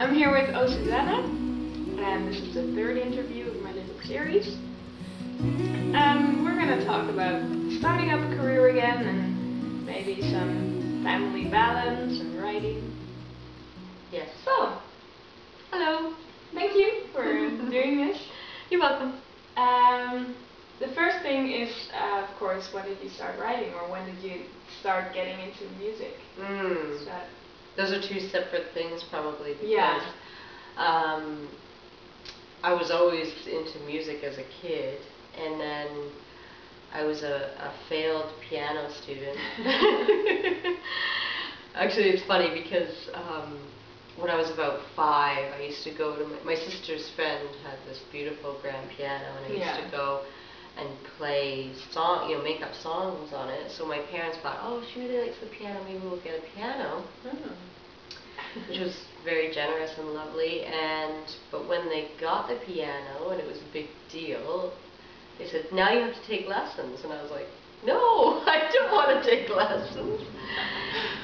I'm here with Oh Susanna, and this is the third interview of my little series. We're going to talk about starting up a career again and maybe some family balance and writing. Yes. So, hello. Thank you for doing this. You're welcome. The first thing is, of course, when did you start writing, or when did you start getting into music? Those are two separate things, probably. Because, yeah. I was always into music as a kid, and then I was a failed piano student. Actually, it's funny because when I was about 5, I used to go to my sister's friend had this beautiful grand piano, and I used to go and play make up songs on it. So my parents thought, oh, she really likes the piano, maybe we'll get a piano, which was very generous and lovely. But when they got the piano and it was a big deal, they said, now you have to take lessons. And I was like, no, I don't want to take lessons.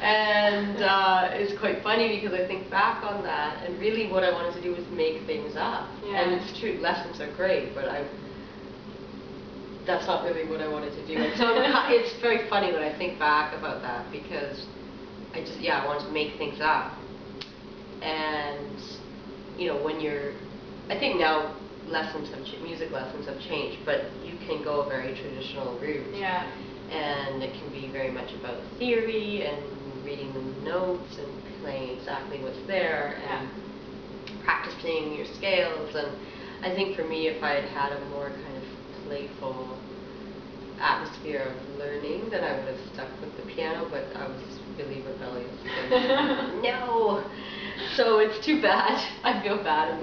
And it's quite funny because I think back on that, and really what I wanted to do was make things up. Yeah. And it's true, lessons are great, but that's not really what I wanted to do. And so it's very funny when I think back about that, because I wanted to make things up. And when I think now music lessons have changed, but you can go a very traditional route. Yeah. And it can be very much about theory and reading the notes and playing exactly what's there and practicing your scales. And I think for me, if I had had a more kind of playful atmosphere of learning, then I would have stuck with the piano, but I was really rebellious. No! So it's too bad. I feel bad.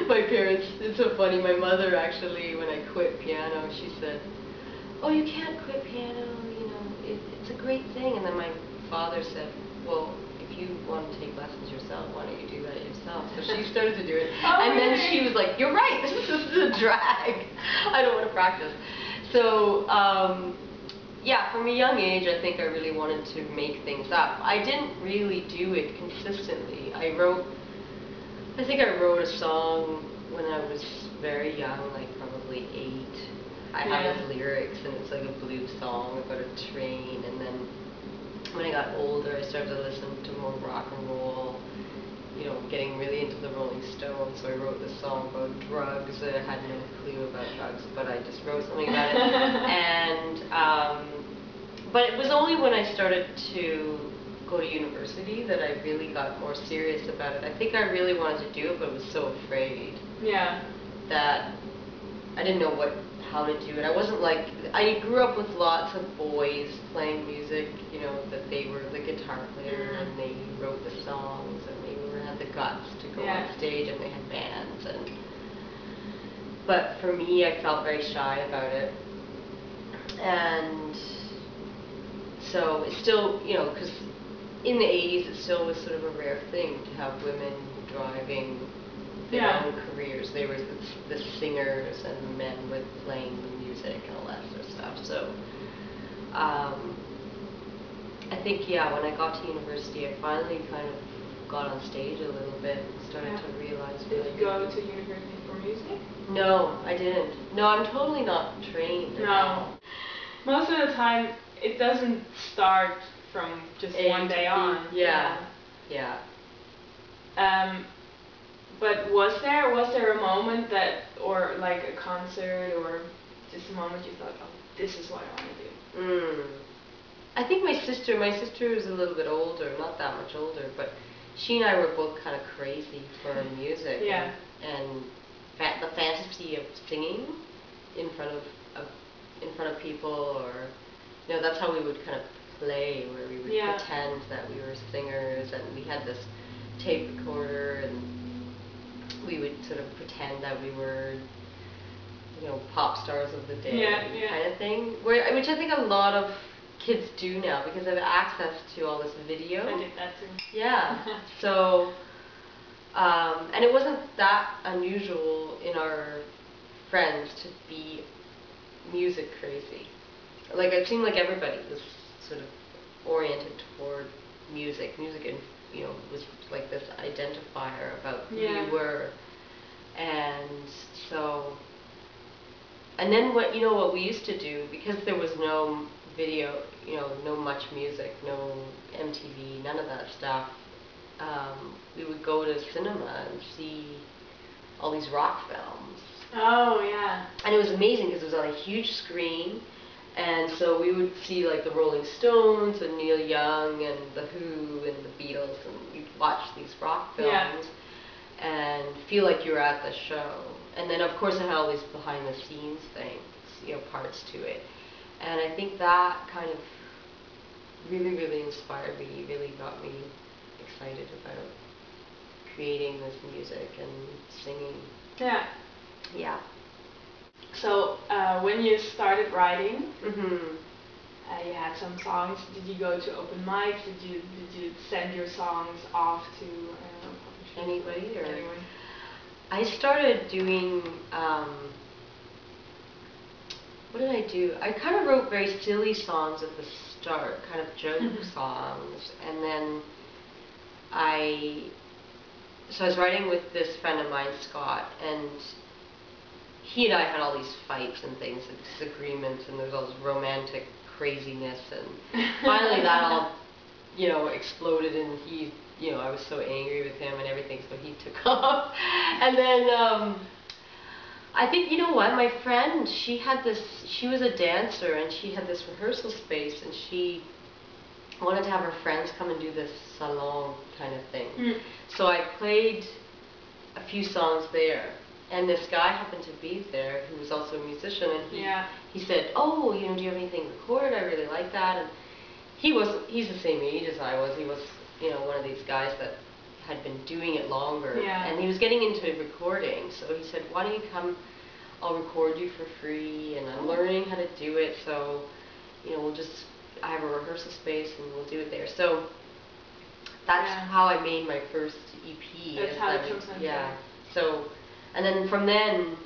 My parents, it's so funny, my mother actually, when I quit piano, she said, oh, you can't quit piano, it's a great thing. And then my father said, well, if you want to take lessons yourself, why don't you do that yourself? So she started to do it. And then she was like, you're right, this is a drag. I don't want to practice. So, from a young age, I think I really wanted to make things up. I didn't really do it consistently. I think I wrote a song when I was very young, like probably 8. I have his lyrics, and it's like a blues song about a train. And then when I got older, I started to listen to more rock and roll, getting really into the Rolling Stones. So I wrote this song about drugs. I had no clue about drugs, but I just wrote something about it. But it was only when I started to go to university that I really got more serious about it. I think I really wanted to do it, but was so afraid that I didn't know how to do it. I grew up with lots of boys playing music, that they were the guitar player and they wrote the songs and they had the guts to go on stage and they had bands. But for me, I felt very shy about it. And so it's still, because in the 80s it still was sort of a rare thing to have women driving their own careers. They were the singers and the men were playing the music and all that sort of stuff. So I think, when I got to university, I finally kind of got on stage a little bit and started to realize. Did you go to university for music? No, I didn't. No, I'm totally not trained. No. Most of the time, it doesn't start from just one day on. Yeah. But was there a moment or like a concert, or just a moment you thought, oh, this is what I want to do? I think my sister is a little bit older, not that much older, but she and I were both kind of crazy for music. And the fantasy of singing in front of people, or that's how we would kind of play, where we would pretend that we were singers, and we had this tape recorder, and we would sort of pretend that we were pop stars of the day kind of thing, which I think a lot of kids do now because they have access to all this video. I did that too. Yeah. So and it wasn't that unusual in our friends to be music crazy. Like, it seemed like everybody was sort of oriented toward music was like this identifier about who Yeah. you were. And so, and then what we used to do, because there was no video, no much music, no MTV, none of that stuff, we would go to cinema and see all these rock films. Oh, yeah. And it was amazing because it was on a huge screen. And so we would see like the Rolling Stones and Neil Young and the Who and the Beatles, and you'd watch these rock films. Yeah. And feel like you were at the show. And then of course it had all these behind the scenes things, parts to it. And I think that kind of really, really inspired me, really got me excited about creating this music and singing. Yeah. Yeah. So when you started writing, Mhm. you had some songs. Did you go to open mics? Did you send your songs off to Anybody or anyone? I started doing. What did I do? I kind of wrote very silly songs at the start, kind of joke songs, and then so I was writing with this friend of mine, Scott, and he and I had all these fights and things and disagreements, and there was all this romantic craziness, and finally that all, exploded, and I was so angry with him and everything, so he took off. And then I think, my friend, she was a dancer, and she had this rehearsal space, and she wanted to have her friends come and do this salon kind of thing. Mm. So I played a few songs there, and this guy happened to be there who was also a musician, and he said, "Oh, do you have anything recorded? I really like that." And he's the same age as I was. He was, one of these guys that had been doing it longer, and he was getting into recording. So he said, "Why don't you come? I'll record you for free, and I'm learning how to do it. So, I have a rehearsal space, and we'll do it there." So that's how I made my first EP. That's how it comes. Yeah. So, and then from then,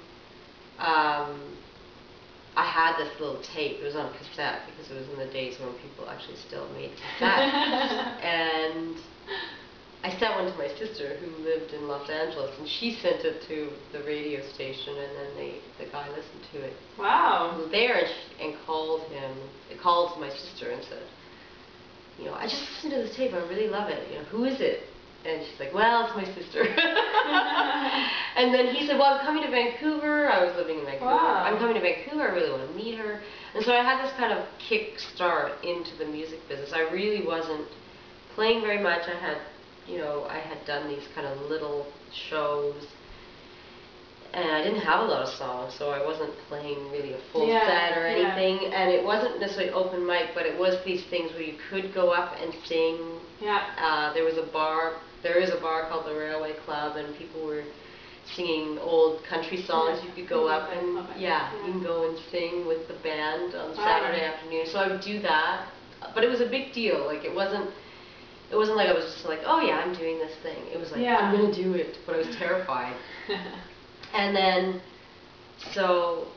I had this little tape. It was on cassette because it was in the days when people actually still made cassettes. And I sent one to my sister who lived in Los Angeles, and she sent it to the radio station, and then the guy listened to it. Wow. He was there and called my sister and said, "I just listened to this tape. I really love it. Who is it?" And she's like, "Well, it's my sister." And then he said, "Well, I'm coming to Vancouver." I was living in Vancouver. Wow. "I'm coming to Vancouver. I really want to meet her." And so I had this kind of kick start into the music business. I really wasn't playing very much. I had done these kind of little shows, and I didn't have a lot of songs, so I wasn't playing really a full set or anything. And it wasn't necessarily open mic, but it was these things where you could go up and sing. Yeah. There is a bar called the Railway Club, and people were singing old country songs. You could go up and you can go and sing with the band on Saturday afternoon. So I would do that, but it was a big deal. Like it wasn't like I was just like, "Oh yeah, I'm doing this thing." It was like, "I'm gonna do it," but I was terrified. And then, so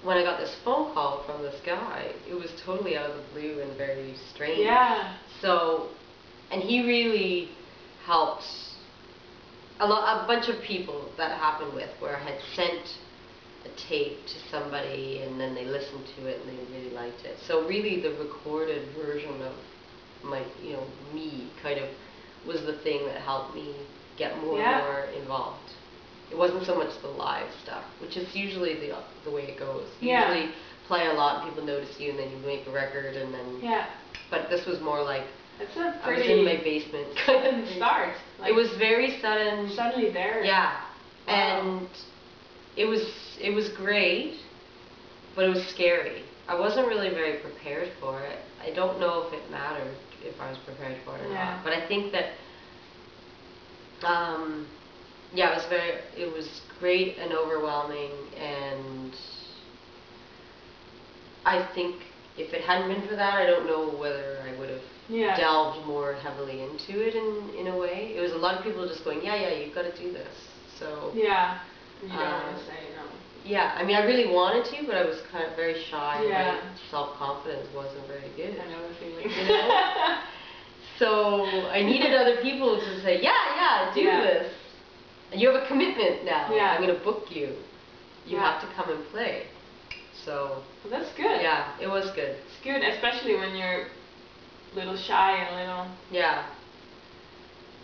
when I got this phone call from this guy, it was totally out of the blue and very strange. Yeah. So, and he really helped a bunch of people that happened with, where I had sent a tape to somebody and then they listened to it and they really liked it. So really the recorded version of my, me kind of was the thing that helped me get more and more involved. It wasn't so much the live stuff, which is usually the way it goes. You usually play a lot and people notice you, and then you make a record, and then... But this was more like, it's a I was in my basement. sudden start. Like, it was very sudden. Suddenly there. Yeah. Wow. And it was great, but it was scary. I wasn't really very prepared for it. I don't know if it mattered if I was prepared for it or not. But I think that it was great and overwhelming, and I think if it hadn't been for that, I don't know whether I would have delved more heavily into it in a way. It was a lot of people just going, yeah, you've got to do this. So you don't want to say no. Yeah, I mean, I really wanted to, but I was kind of very shy. And my self-confidence wasn't very good. I know the feeling. So I needed other people to say, yeah, do this. And you have a commitment now. Yeah. I'm going to book you. You have to come and play. So. Well, that's good. Yeah, it was good. It's good, especially when you're a little shy and a little. Yeah.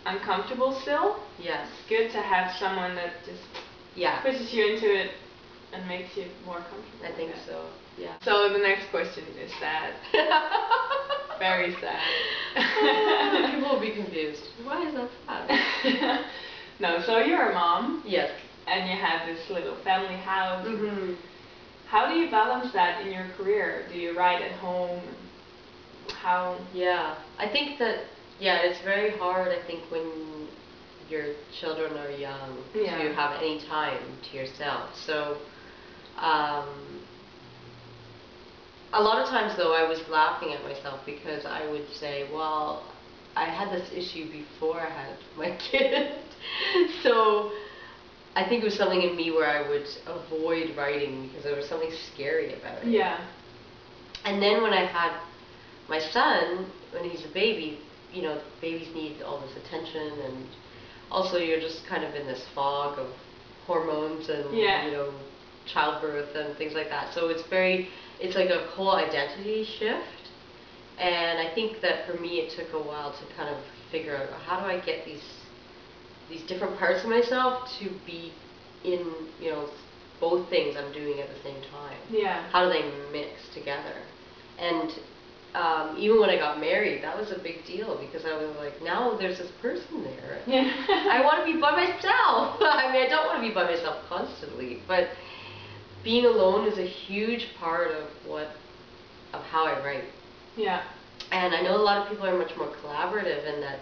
Uncomfortable still. Yes. It's good to have someone that just pushes you into it and makes you more comfortable. I think so. Yeah. So the next question is sad. Very sad. People will be confused. Why is that sad? No, so you're a mom. Yes. And you have this little family house. Mm-hmm. How do you balance that in your career? Do you write at home? How? Yeah, I think that, it's very hard, I think, when your children are young to have any time to yourself. So, a lot of times, though, I was laughing at myself because I would say, well, I had this issue before I had my kid. So I think it was something in me where I would avoid writing because there was something scary about it. Yeah. And then when I had my son, when he's a baby, babies need all this attention, and also you're just kind of in this fog of hormones and, childbirth and things like that. So it's like a whole identity shift. And I think that for me it took a while to kind of figure out, how do I get these different parts of myself to be in, both things I'm doing at the same time. Yeah. How do they mix together? And even when I got married, that was a big deal because I was like, now there's this person there. Yeah. I want to be by myself. I mean, I don't want to be by myself constantly, but being alone is a huge part of how I write. Yeah. And I know a lot of people are much more collaborative in that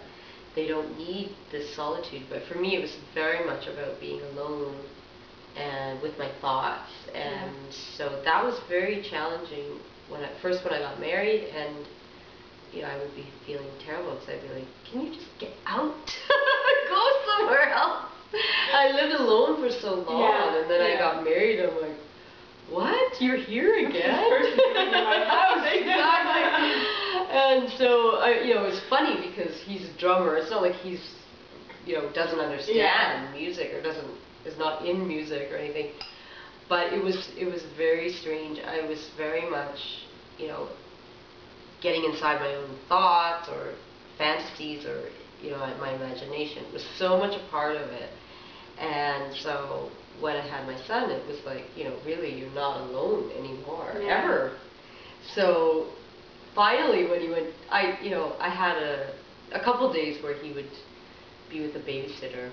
they don't need this solitude, but for me it was very much about being alone and with my thoughts. And so that was very challenging when I got married, and I would be feeling terrible because I'd be like, can you just get out? Go somewhere else. I lived alone for so long, and then I got married, and I'm like, what? You're here again? First thing in my house. Exactly. And so, it's funny because he's a drummer. It's not like he's, doesn't understand music or is not in music or anything. But it was very strange. I was very much, getting inside my own thoughts or fantasies or, my imagination. It was so much a part of it. And so when I had my son, it was like, really, you're not alone anymore, ever. So finally, when he went, I had a couple days where he would be with a babysitter.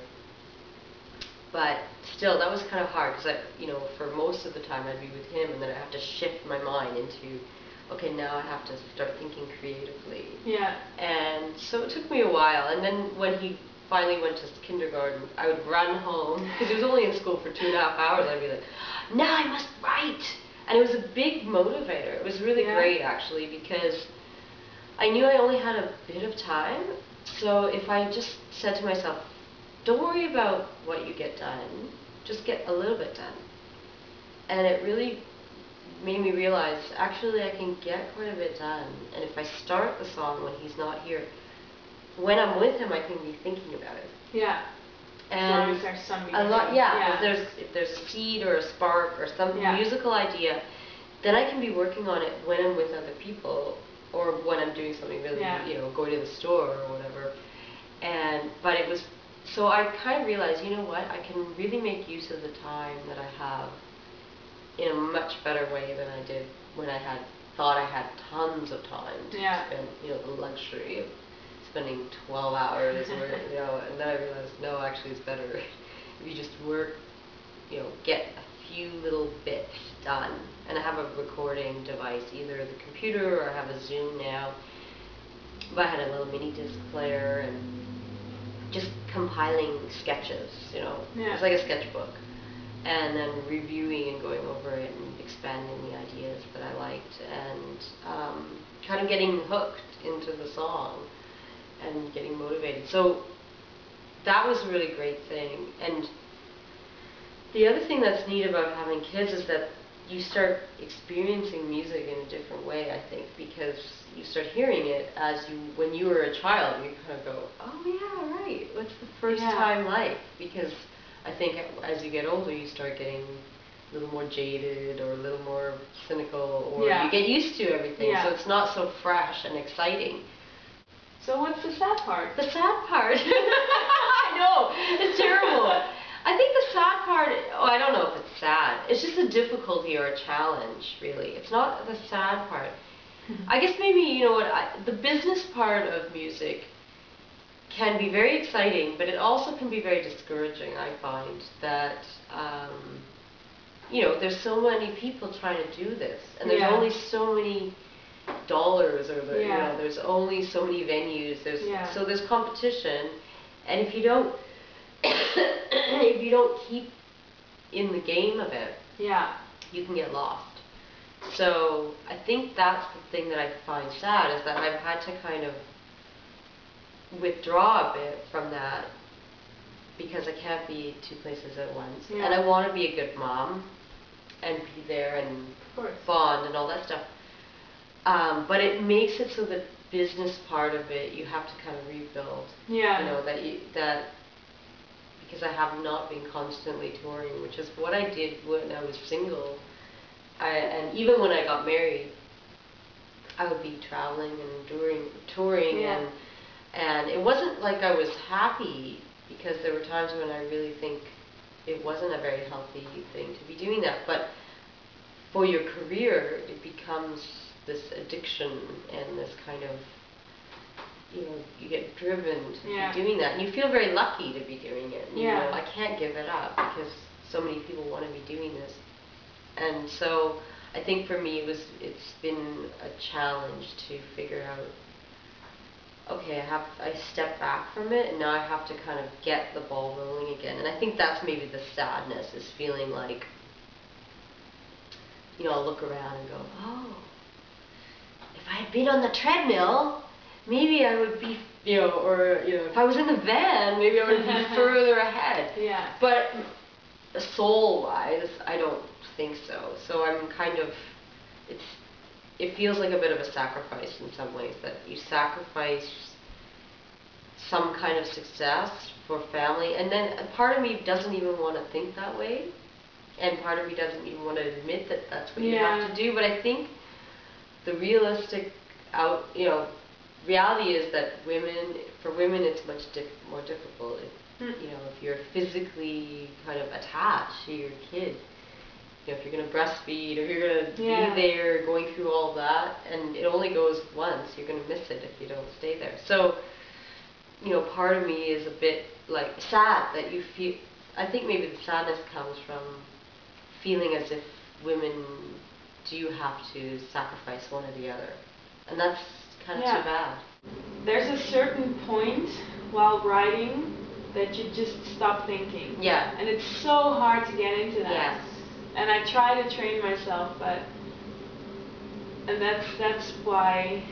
But still, that was kind of hard because for most of the time I'd be with him, and then I have to shift my mind into, okay, now I have to start thinking creatively. Yeah. And so it took me a while, and then when he finally went to kindergarten, I would run home because he was only in school for 2.5 hours. I'd be like, now I must write. And it was a big motivator. It was really great, actually, because I knew I only had a bit of time. So if I just said to myself, don't worry about what you get done, just get a little bit done. And it really made me realize, actually, I can get quite a bit done. And if I start the song when he's not here, when I'm with him, I can be thinking about it. Yeah. And as long as there's some a lot, if there's a seed or a spark or some musical idea, then I can be working on it when I'm with other people or when I'm doing something really, going to the store or whatever. But it was, so I kind of realized, you know what, I can really make use of the time that I have in a much better way than I did when I thought I had tons of time to spend, the luxury of spending 12 hours or, and then I realized, no, actually it's better if you just work, get a few little bits done. And I have a recording device, either the computer or I have a Zoom now. But I had a little mini disc player and just compiling sketches, it's like a sketchbook. And then reviewing and going over it and expanding the ideas that I liked and kind of getting hooked into the song and getting motivated. So that was a really great thing. And the other thing that's neat about having kids is that you start experiencing music in a different way, I think, because you start hearing it when you were a child, you kind of go, oh yeah, right, what's the first time like? Because I think as you get older, you start getting a little more jaded or a little more cynical, or you get used to everything, so it's not so fresh and exciting. So what's the sad part? The sad part? I know, it's terrible. I think the sad part, I don't know if it's sad. It's just a difficulty or a challenge, really. It's not the sad part. I guess maybe, you know what, the business part of music can be very exciting, but it also can be very discouraging, I find, that, you know, there's so many people trying to do this, and there's only so many dollars, or you know, there's only so many venues, so there's competition, and if you don't keep in the game of it, you can get lost. So I think that's the thing that I find sad, is that I've had to kind of withdraw a bit from that, because I can't be two places at once, and I want to be a good mom and be there and bond and all that stuff. But it makes it so the business part of it, you have to kind of rebuild. You know, that because I have not been constantly touring, which is what I did when I was single. And even when I got married, I would be traveling and touring, and it wasn't like I was happy, because there were times when I really think it wasn't a very healthy thing to be doing that. But for your career, it becomes this addiction and this kind of, you know, you get driven to be doing that, and you feel very lucky to be doing it. You know, I can't give it up because so many people want to be doing this, and so I think for me it's been a challenge to figure out, okay, I step back from it, and now I have to kind of get the ball rolling again. And I think that's maybe the sadness, is feeling like, you know, I'll look around and go, oh, if I had been on the treadmill, maybe I would be, you know, or, you know, if I was in the van, maybe I would be further ahead. But soul-wise, I don't think so. So I'm kind of, it feels like a bit of a sacrifice in some ways, that you sacrifice some kind of success for family, and then a part of me doesn't even want to think that way, and part of me doesn't even want to admit that that's what you have to do. But I think the realistic reality is that for women it's much more difficult. You know, if you're physically kind of attached to your kid, you know, if you're going to breastfeed, or you're going to be there going through all that, and it only goes once, you're going to miss it if you don't stay there. So, you know, part of me is a bit like sad that you feel, I think maybe the sadness comes from feeling as if women do have to sacrifice one or the other, and that's kind of too bad. There's a certain point while writing that you just stop thinking. And it's so hard to get into that. And I try to train myself, and that's why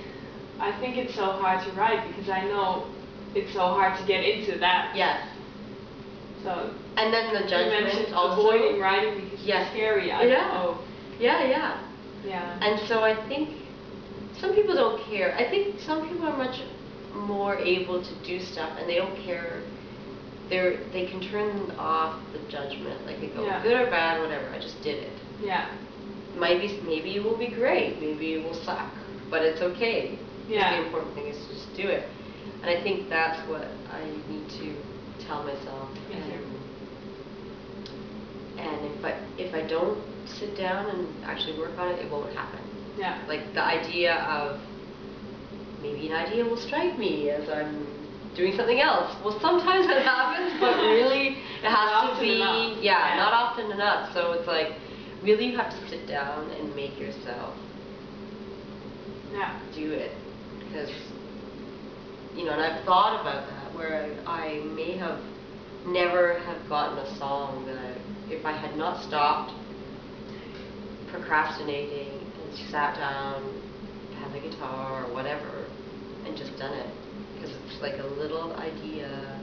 I think it's so hard to write, because I know it's so hard to get into that. So. And then the judgment, you mentioned also avoiding writing because it's scary. I know. And so I think some people don't care. I think some people are much more able to do stuff, and they don't care. They can turn off the judgment. Like, they go, good or bad, whatever, I just did it. Maybe it will be great, maybe it will suck, but it's okay. The important thing is to just do it. And I think that's what I need to tell myself. And if I don't sit down and actually work on it, it won't happen. Like, the idea of, maybe an idea will strike me as I'm doing something else. Well, sometimes that happens, but really it has to be, not often enough. So it's like, really you have to sit down and make yourself do it. Because, you know, and I've thought about that, where I may have never have gotten a song that if I had not stopped procrastinating and sat down, had the guitar or whatever, and just done it. Because it's like a little idea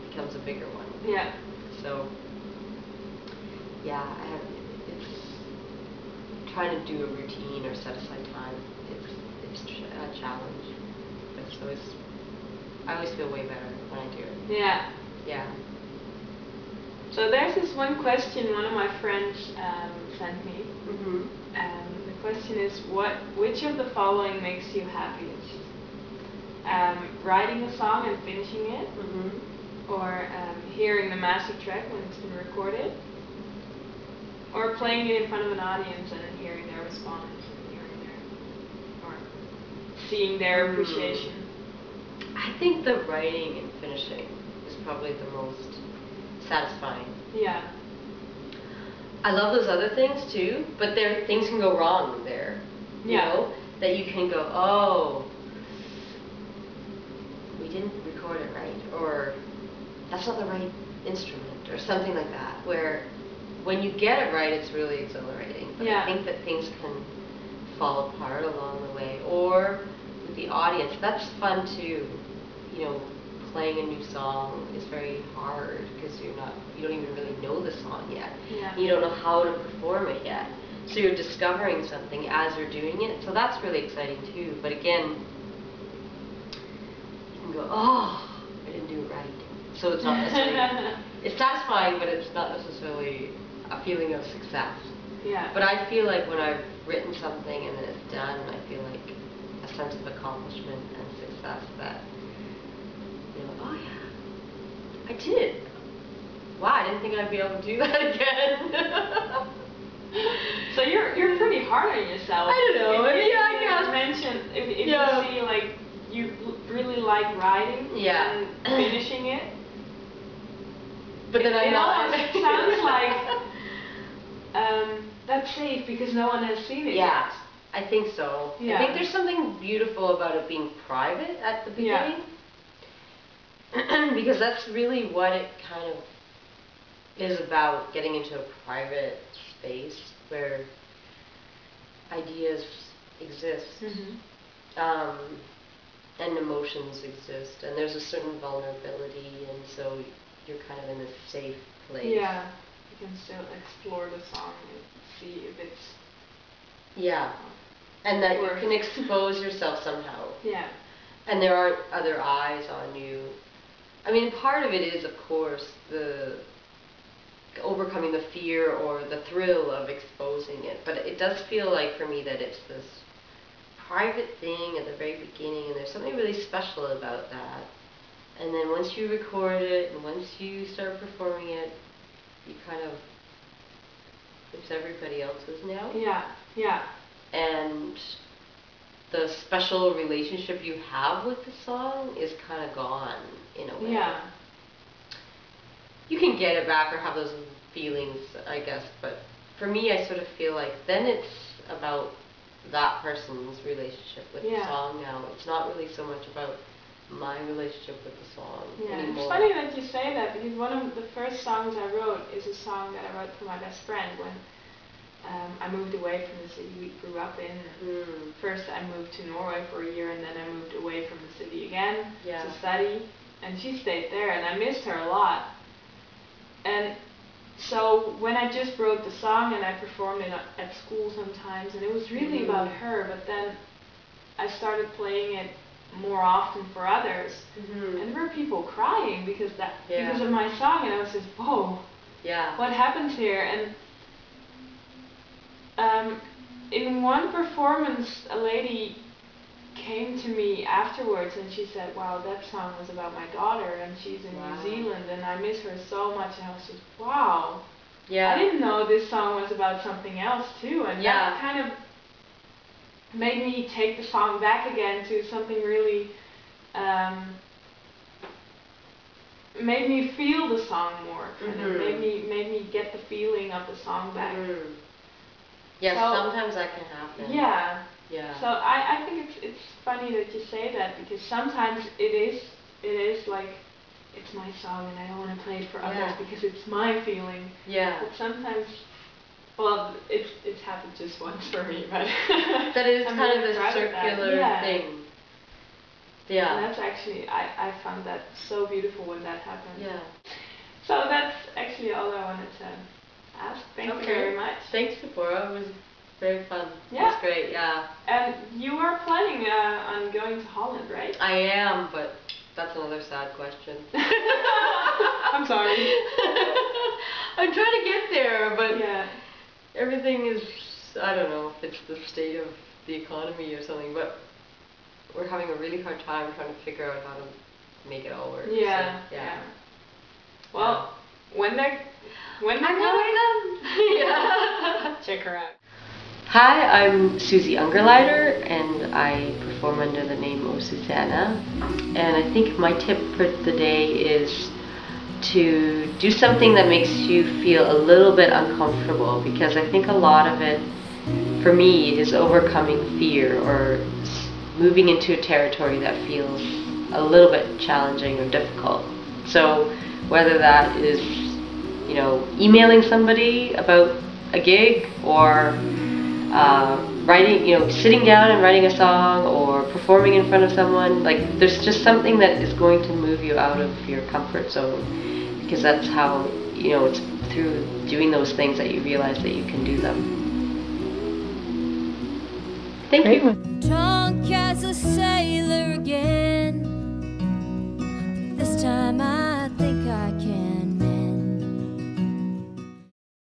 becomes a bigger one. So, trying to do a routine or set aside time, it's a challenge. But it's always, I always feel way better when I do it. Yeah. Yeah. So there's this one question one of my friends sent me. The question is, which of the following makes you happiest? Writing a song and finishing it, or hearing the master track when it's been recorded, or playing it in front of an audience and then hearing their response and hearing their, or seeing their appreciation. I think the writing and finishing is probably the most satisfying. Yeah. I love those other things too, but things can go wrong there. You know, that you can go, oh, we didn't record it right, or that's not the right instrument, or something like that, where when you get it right, it's really exhilarating. But I think that things can fall apart along the way, or with the audience. That's fun too. You know, playing a new song is very hard because you don't even really know the song yet. You don't know how to perform it yet. So you're discovering something as you're doing it. So that's really exciting too. But again, you can go, oh, I didn't do it right. So it's not necessarily, it's satisfying, but it's not necessarily a feeling of success. But I feel like when I've written something and then it's done, I feel like a sense of accomplishment and success that, you know, oh yeah, I did it. Wow, I didn't think I'd be able to do that again. So you're pretty hard on yourself. I don't know. I guess. Mention if you see like you really like writing and finishing it. But then I'm not. It sounds like that's safe because no one has seen it yet. I think so. I think there's something beautiful about it being private at the beginning. Because that's really what it kind of is about, getting into a private space where ideas exist and emotions exist, and there's a certain vulnerability, and so you're kind of in a safe place. Yeah, you can still explore the song and see if it's and that you can expose yourself somehow. And there aren't other eyes on you. I mean, part of it is, of course, the overcoming the fear or the thrill of exposing it, but it does feel like for me that it's this private thing at the very beginning, and there's something really special about that. And then once you record it and once you start performing it, you kind of, it's everybody else's now. And the special relationship you have with the song is kind of gone in a way. You can get it back or have those feelings, I guess, but for me, I sort of feel like then it's about that person's relationship with the song now. It's not really so much about my relationship with the song anymore. It's funny that you say that, because one of the first songs I wrote is a song that I wrote for my best friend when I moved away from the city we grew up in. First I moved to Norway for a year, and then I moved away from the city again to study, and she stayed there, and I missed her a lot. And so when I just wrote the song and I performed it at school sometimes, and it was really about her, but then I started playing it more often for others, and there were people crying because of my song, and I was just, whoa, what happens here? And in one performance, a lady came to me afterwards and she said, wow, that song was about my daughter, and she's in New Zealand and I miss her so much. And I was just, wow, I didn't know this song was about something else too. And that kind of made me take the song back again to something really, made me feel the song more, kind of made me get the feeling of the song back. So, sometimes that can happen. So I think it's funny that you say that, because sometimes it is like, it's my song and I don't want to play it for others because it's my feeling. But sometimes, well, it's happened just once for me, but that is kind of a circular thing. And that's actually, I found that so beautiful when that happened. So that's actually all I wanted to ask. Thank you very much. Thanks, Zippora. It was Very fun. Yeah. It's great, yeah. And you are planning on going to Holland, right? I am, but that's another sad question. I'm sorry. I'm trying to get there, but yeah. everything is, I don't know if it's the state of the economy or something, but we're having a really hard time trying to figure out how to make it all work. Yeah. So, yeah. Well, when they're going, yeah. check her out. Hi, I'm Susie Ungerleider, and I perform under the name Oh Susanna. And I think my tip for the day is to do something that makes you feel a little bit uncomfortable, because I think a lot of it, for me, is overcoming fear or moving into a territory that feels a little bit challenging or difficult. So whether that is, emailing somebody about a gig, or writing, sitting down and writing a song, or performing in front of someone, like there's just something that is going to move you out of your comfort zone, because that's how, it's through doing those things that you realize that you can do them. Thank you. Drunk as a sailor again.